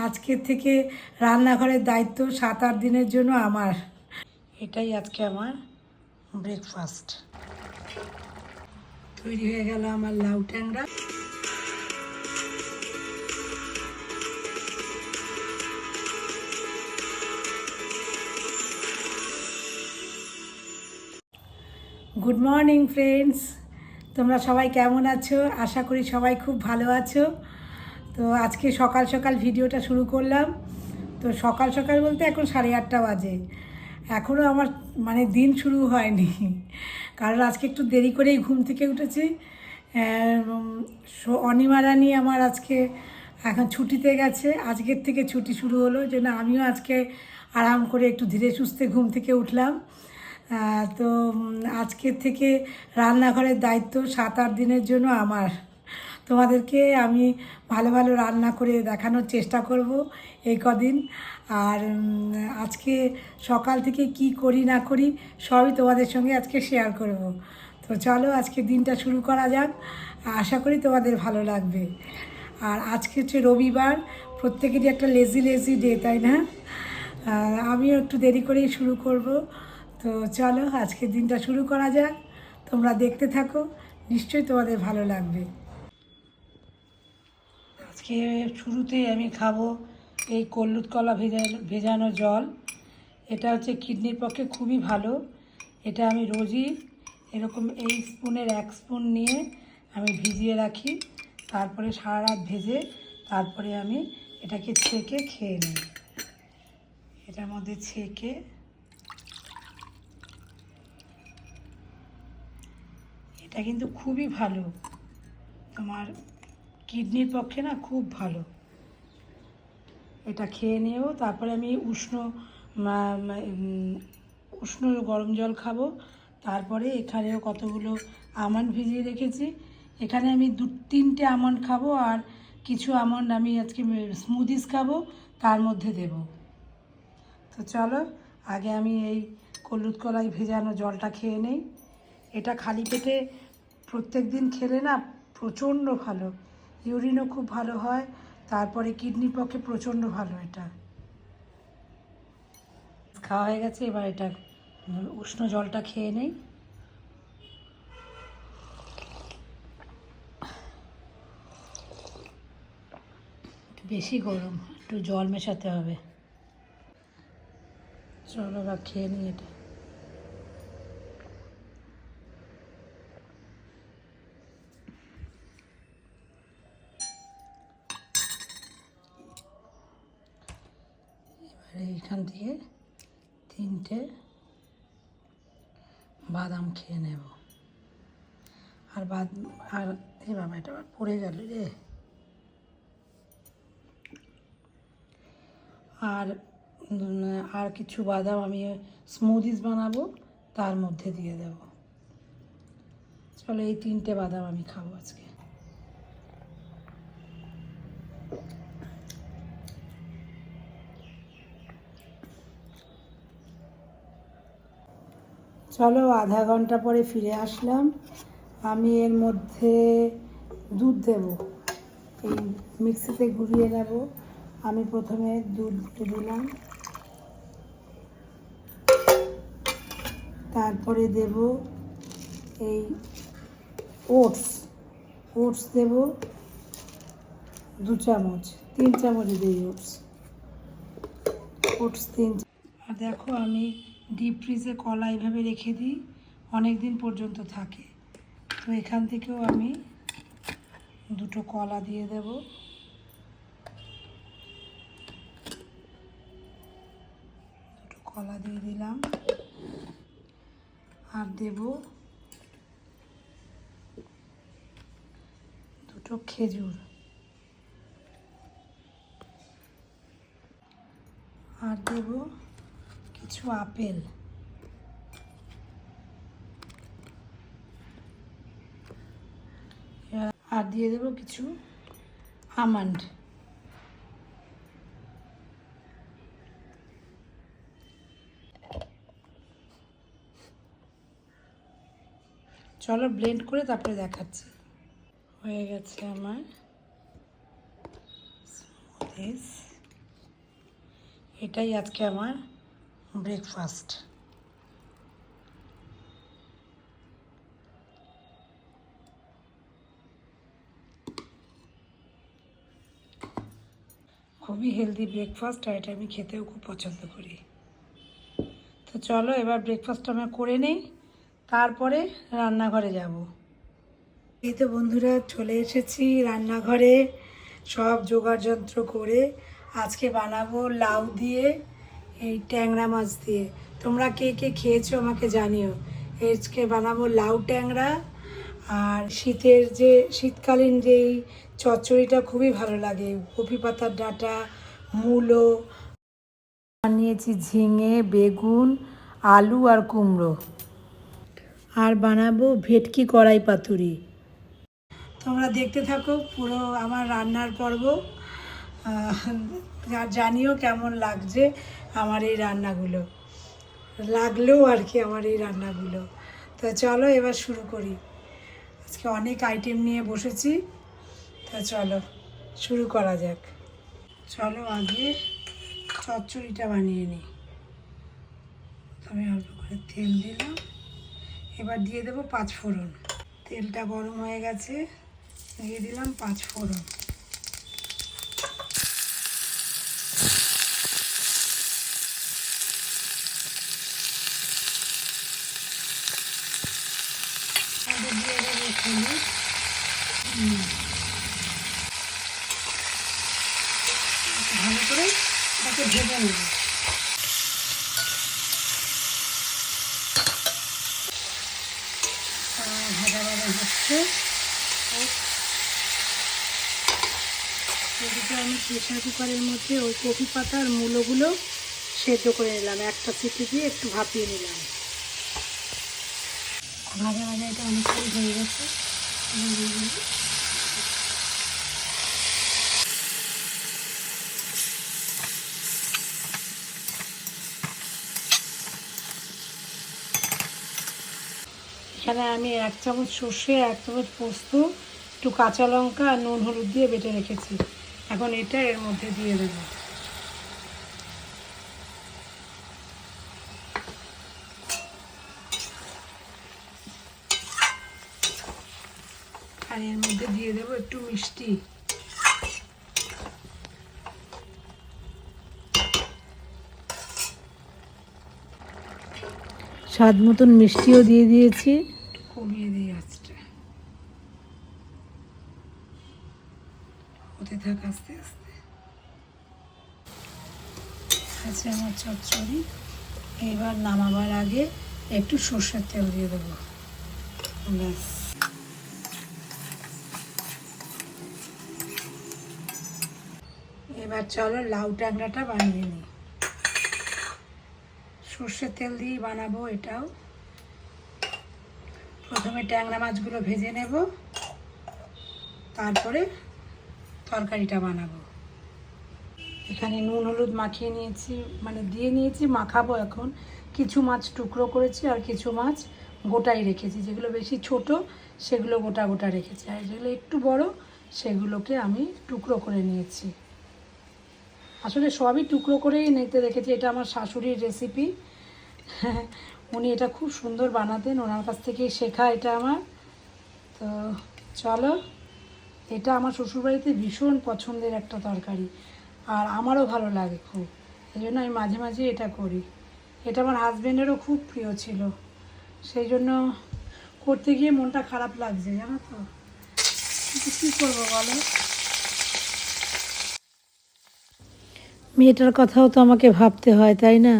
আজকের থেকে রান্নাঘরের দায়িত্ব 7-8 দিনের জন্য আমার। এটাই আজকে আমার ব্রেকফাস্ট। তৈরি হয়ে গেল আমার লাউ ট্যাংরা। গুড মর্নিং ফ্রেন্ডস, তোমরা সবাই কেমন আছো? আশা করি সবাই খুব ভালো আছো। তো আজকে সকাল সকাল ভিডিওটা শুরু করলাম। তো সকাল সকাল বলতে এখন 8:30 বাজে, এখনও আমার দিন শুরু হয়নি, কারণ আজকে একটু দেরি করেই ঘুম থেকে উঠেছি। অনিমা রানী আমার আজকে এখন ছুটিতে গেছে, আজকের থেকে ছুটি শুরু হলো, যেন আমিও আজকে আরাম করে একটু ধীরে সুস্থে ঘুম থেকে উঠলাম। তো আজকের থেকে রান্নাঘরের দায়িত্ব 7-8 দিনের জন্য আমার। তোমাদেরকে আমি ভালো ভালো রান্না করে দেখানোর চেষ্টা করব এই কদিন। আর আজকে সকাল থেকে কি করি না করি সবই তোমাদের সঙ্গে আজকে শেয়ার করব। তো চলো আজকে দিনটা শুরু করা যাক, আশা করি তোমাদের ভালো লাগবে। আর আজকে হচ্ছে রবিবার, প্রত্যেকেরই একটা লেজি লেজি ডে, তাই না? আমিও একটু দেরি করেই শুরু করব। তো চলো আজকের দিনটা শুরু করা যাক, তোমরা দেখতে থাকো, নিশ্চয়ই তোমাদের ভালো লাগবে। আজকে শুরুতেই আমি খাবো এই কল্লুত কলা ভেজানো জল। এটা হচ্ছে কিডনির পক্ষে খুবই ভালো। এটা আমি রোজই এরকম এই স্পুনের 1 স্পুন নিয়ে আমি ভিজিয়ে রাখি, তারপরে সারা রাত ভেজে তারপরে আমি এটাকে ছেঁকে খেয়ে নিই। এটার মধ্যে ছেঁকে এটা কিন্তু খুবই ভালো, তোমার কিডনির পক্ষে না খুব ভালো। এটা খেয়ে নিয়েও তারপরে আমি উষ্ণ গরম জল খাবো। তারপরে এখানেও কতগুলো আমন্ড ভিজিয়ে রেখেছি, এখানে আমি 2-3টে আমন্ড খাবো, আর কিছু আমন্ড আমি আজকে স্মুদিস খাবো, তার মধ্যে দেব। তো চলো আগে আমি এই হলুদ কলাই ভেজানো জলটা খেয়ে নেই। এটা খালি পেটে প্রত্যেক দিন খেলে না প্রচণ্ড ভালো, ইউরিনও খুব ভালো হয়, তারপরে কিডনির পক্ষে প্রচণ্ড ভালো। এটা খাওয়া হয়ে গেছে, এবার এটা উষ্ণ জলটা খেয়ে নেই। একটু বেশি গরম, একটু জল মেশাতে হবে। চলো এবার খেয়ে নিই এটা। এবারে এইখান থেকে 3টে বাদাম খেয়ে নেব। আর এই বাবা, এটা আবার পড়ে গেল রে। আর কিছু বাদাম আমি স্মুদিস বানাবো, তার মধ্যে দিয়ে দেব। চলো এই 3টে বাদাম আমি খাবো আজকে। চলো আধা ঘন্টা পরে ফিরে আসলাম। আমি এর মধ্যে দুধ দেব, এই মিক্সিতে ঘুরিয়ে নেব। আমি প্রথমে দুধ দিলাম, তারপরে দেব এই ওটস দেব 2 চামচ, 3 চামচ দিই ওটস 3। আর দেখো আমি ডিপ ফ্রিজে কলা এইভাবে রেখে দিই, অনেক দিন পর্যন্ত থাকে। তো এখান থেকেও আমি 2টো কলা দিয়ে দেব। কলা দিয়ে দিলাম, আর দেব 2টো খেজুর, আর দেব কিছু আপেল, আর দিয়ে দেব কিছু আমন্ড। চলো ব্লেন্ড করে তারপরে দেখাচ্ছি। হয়ে গেছে আমার স্মুদিস। এটাই আজকে আমার ব্রেকফাস্ট। খুবই হেলদি ব্রেকফাস্ট, আর এটা আমি খেতেও খুব পছন্দ করি। তো চলো এবার ব্রেকফাস্টটা আমরা করে নেই, তারপরে রান্নাঘরে যাব। এই তো বন্ধুরা চলে এসেছি রান্নাঘরে, সব জোগাড় যন্ত্র করে। আজকে বানাবো লাউ দিয়ে এই ট্যাংরা মাছ দিয়ে। তোমরা কে কে খেয়েছো আমাকে জানিও। আজকে বানাবো লাউ ট্যাংরা, আর শীতকালীন যেই চচ্চড়িটা খুবই ভালো লাগে, কপি পাতার ডাঁটা, মূলো, নিয়েছি ঝিঙে, বেগুন, আলু আর কুমড়ো, আর বানাবো ভেটকি কড়াই পাতুরি। তোমরা দেখতে থাকো পুরো আমার রান্নার পর্ব, জানিও কেমন লাগছে আমার এই রান্নাগুলো, লাগলেও আর কি আমার এই রান্নাগুলো। তো চলো এবার শুরু করি। আজকে অনেক আইটেম নিয়ে বসেছি, তো চলো শুরু করা যাক। চলো আগে চচ্চড়িটা বানিয়ে নিই। আমি অল্প করে তেল দিলাম, এবার দিয়ে দেবো 5 ফোড়ন। তেলটা গরম হয়ে গেছে, দিয়ে দিলাম 5 ফোড়ন। দিয়ে দেবো হলুদ, ভালো করে তাকে ভেজে নেব। ভাজা ভাজা হচ্ছে, এদিকে আমি প্রেশার কুকারের মধ্যে ওই কপি পাতা আর মূলোগুলো সেদ্ধ করে নিলাম, একটা সিটি দিয়ে একটু ভাপিয়ে নিলাম। ভাজা ভাজা এটা অনেকটাই হয়ে গেছে। এখানে আমি 1 চামচ সর্ষে, 1 চামচ পোস্ত, একটু কাঁচা লঙ্কা আর নুন হলুদ দিয়ে বেটে রেখেছি। এখন এটা এর মধ্যে দিয়ে দেব। আর এর মধ্যে দিয়ে দেব একটু মিষ্টি। স্বাদ মতন মিষ্টিও দিয়ে দিয়েছি, একটু কমিয়ে দিয়ে আঁচটা হতে থাক আস্তে আস্তে। আছে আমার চচ্চড়ি। এবার নামাবার আগে একটু সর্ষের তেল দিয়ে দেবো, ব্যাস। এবার চলো লাউ ট্যাংরাটা বানিয়ে নিই। সর্ষের তেল দিয়েই বানাবো এটাও। প্রথমে ট্যাংরা মাছগুলো ভেজে নেব, তারপরে তরকারিটা বানাবো। এখানে নুন হলুদ মাখিয়ে নিয়েছি, মানে দিয়ে নিয়েছি, মাখাবো এখন। কিছু মাছ টুকরো করেছি আর কিছু মাছ গোটাই রেখেছি। যেগুলো বেশি ছোট সেগুলো গোটা গোটা রেখেছি, আর যেগুলো একটু বড় সেগুলোকে আমি টুকরো করে নিয়েছি। আসলে সবই টুকরো করেই নিতে রেখেছি, এটা আমার শাশুড়ির রেসিপি। উনি এটা খুব সুন্দর বানাতেন, ওনার কাছ থেকেই শেখা এটা আমার। তো চলো, এটা আমার শ্বশুরবাড়িতে ভীষণ পছন্দের একটা তরকারি, আর আমারও ভালো লাগে খুব, এই জন্য আমি মাঝে মাঝে এটা করি। এটা আমার হাজব্যান্ডেরও খুব প্রিয় ছিল, সেই জন্য করতে গিয়ে মনটা খারাপ লাগছে, জানো তো, কিন্তু কী করবো বলো। মেয়েটার কথাও তো আমাকে ভাবতে হয়, তাই না?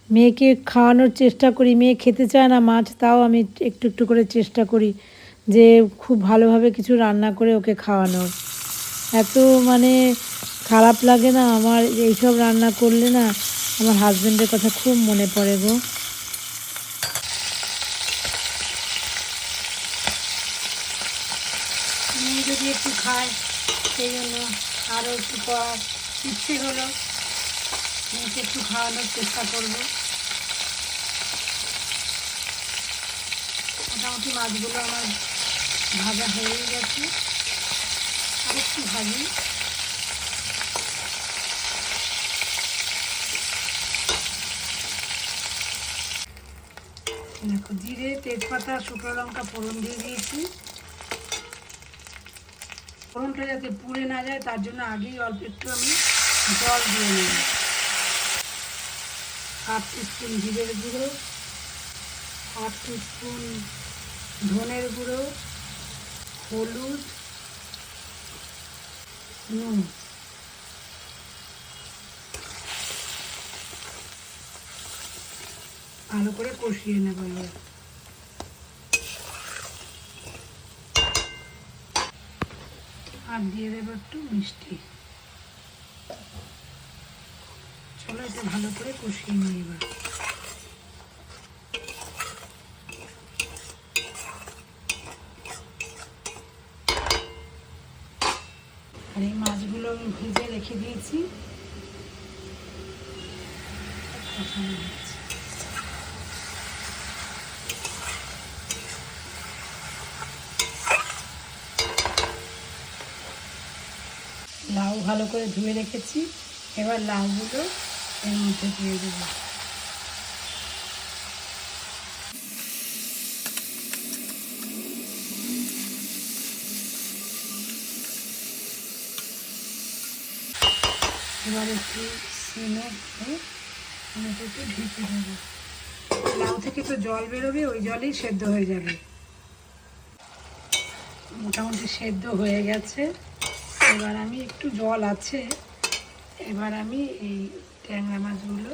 মেয়েকে খাওয়ানোর চেষ্টা করি, মেয়ে খেতে চায় না মাছ, তাও আমি একটু একটু করে চেষ্টা করি যে খুব ভালোভাবে কিছু রান্না করে ওকে খাওয়ানোর। এত মানে খারাপ লাগে না আমার এইসব রান্না করলে, না আমার হাজব্যান্ডের কথা খুব মনে পড়ে গো। মেয়ে যদি একটু খায় সেই জন্য আরও একটু ইচ্ছে হলো মেয়েকে একটু খাওয়ানোর চেষ্টা করবো। মোটামুটি মাছগুলো আমার ভাজা হয়ে গেছে, আর একটু ভাজি। দেখো জিরে, তেজপাতা, শুকনো লঙ্কা ফোড়ন দিয়ে দিয়েছি। ফোড়নটা যাতে পুড়ে না যায় তার জন্য আগেই অল্প একটু আমি জল দিয়ে নিই। 1/2 টিস্পুন জিরের গুঁড়ো, 1/2 টিস্পুন ধনের গুঁড়ো, হলুদ, নুন। ভালো করে কষিয়ে নেব এবার। আর দিয়ে দেবো একটু মিষ্টি। চলো এটা ভালো করে কষিয়ে নিই এবার। আর এই মাছগুলো আমি ভেজে রেখে দিয়েছি। লাউ ভালো করে ধুয়ে রেখেছি, এবার লাউগুলো এর মধ্যে দিয়ে দেবো। এবার একটু সিমে একটু ঢেকে দেবো। লাউ থেকে তো জল বেরোবে, ওই জলেই সেদ্ধ হয়ে যাবে। মোটামুটি সেদ্ধ হয়ে গেছে। এবার আমি একটু জল আছে, এবার আমি এই ট্যাংরা মাছগুলো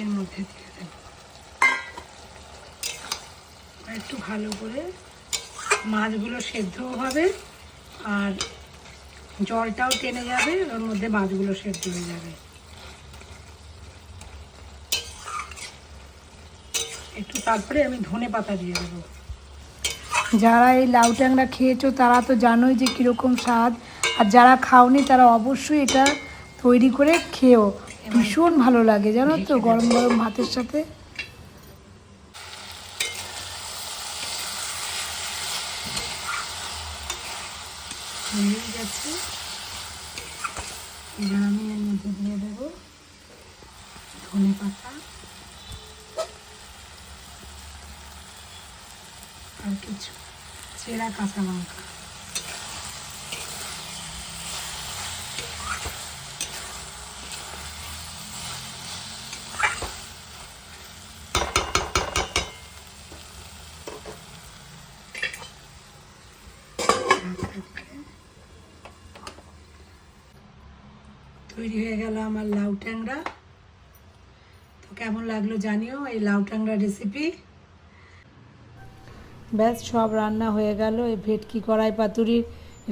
এর মধ্যে দিয়ে দেব। একটু ভালো করে মাছগুলো সেদ্ধও হবে আর জলটাও টেনে যাবে, ওর মধ্যে মাছগুলো সেদ্ধ হয়ে যাবে। একটু তারপরে আমি ধনে পাতা দিয়ে দেবো। যারা এই লাউ ট্যাংরা খেয়েছো তারা তো জানোই যে কীরকম স্বাদ, আর যারা খাওনি তারা অবশ্যই এটা তৈরি করে খেও, ভীষণ ভালো লাগে জানো তো গরম গরম ভাতের সাথে। হয়ে গেছে, এবার আমি এর মধ্যে দিয়ে দেবো ধনে পাতা আর কিছু চেরা কাঁচা লঙ্কা। তৈরি হয়ে গেল আমার লাউ ট্যাংরা। তো কেমন লাগলো জানিও এই লাউ ট্যাংরা রেসিপি। ব্যাস সব রান্না হয়ে গেল। এই ভেটকি কড়াই পাতুরির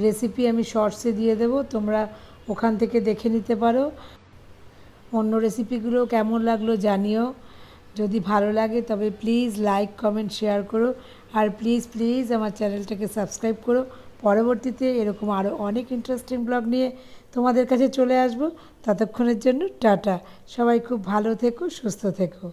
রেসিপি আমি শর্টসে দিয়ে দেবো, তোমরা ওখান থেকে দেখে নিতে পারো। অন্য রেসিপিগুলো কেমন লাগলো জানিও। যদি ভালো লাগে তবে প্লিজ লাইক কমেন্ট শেয়ার করো, আর প্লিজ প্লিজ আমার চ্যানেলটাকে সাবস্ক্রাইব করো। পরবর্তীতে এরকম আরও অনেক ইন্টারেস্টিং ব্লগ নিয়ে তোমাদের কাছে চলে আসবো। ততক্ষণের জন্য টাটা। সবাই খুব ভালো থেকো, সুস্থ থেকো।